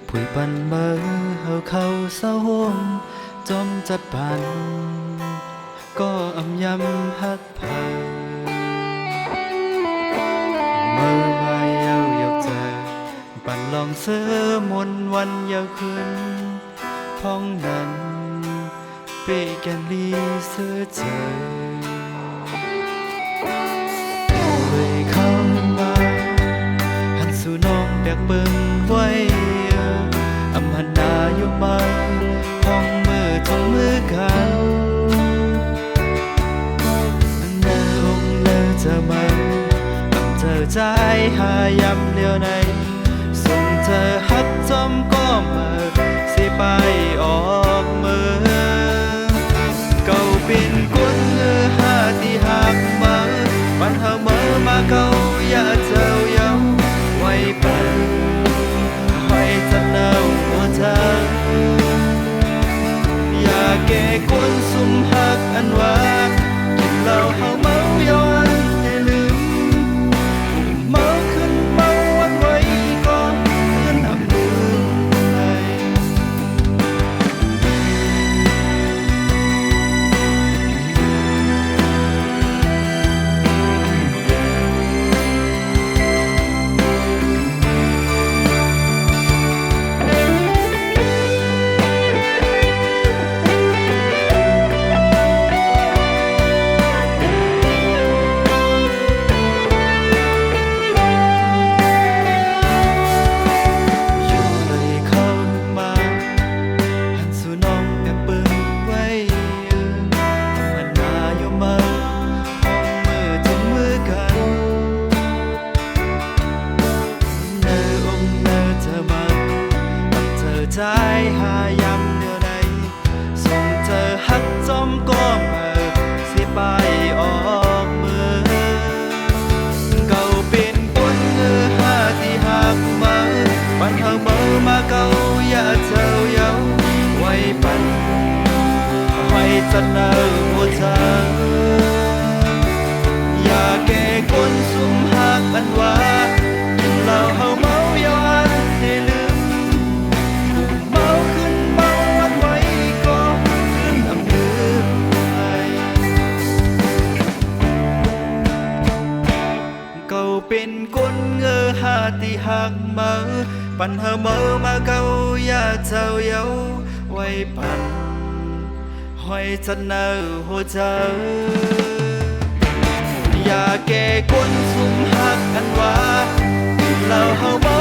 ผุยปันเมื่อเฮาเข้าเศร้าห่มจอมจัดปันก็อำยำฮักเผาเมื่อวายเยาวยกเจอปันลองเสือมนวันเยาวขึ้นพ้องนั้นเปีแกนลีเสือเจอเลยเข้ามาหันสู่น้องแบกเบิ่งไว้อำหันนาอยู่มาห้องมือทงมือกันเนื้อองค์เนื้อจะมาเธอใจหายำเดียวในส่งเธอฮักจอมก็มาสิไปออกมือเก่าเป็นกุนเงือหาที่หักมาปันเฮาเมื่อมาเก่าอย่าเจ้าเย้าไว้ปันไว้จะเน่าหัวเธออย่าแก่กุนซุ่มหักอันว่ากินเหล้าเฮาเมาย้อนให้ลืมเมาขึ้นเมาวันไว้ก็ขึ้นอับลืมไปใจหายำเดียวใดส่งเธอฮักจอมก็มาสิไปออกมือเก่าเป็นกุนเงือหาที่หักมาปันเฮาเมื่อมาเก่าอย่าเจ้าเย้าไว้ปันไว้จะเน่าหัวเธออย่าแก่กุนซุ่มหักอันว่ากินเหล้าเฮาเมาย้อนให้ลืมเป็นกุนเงอหาที่หักเมื่อปันเฮาเมื่อมาเก่าอย่าเจ้าเย้าไว้ปันห้อยจะเน่าหัวเธออย่าแก่กุนซุ่มหักอันว่าเราเฮาเมา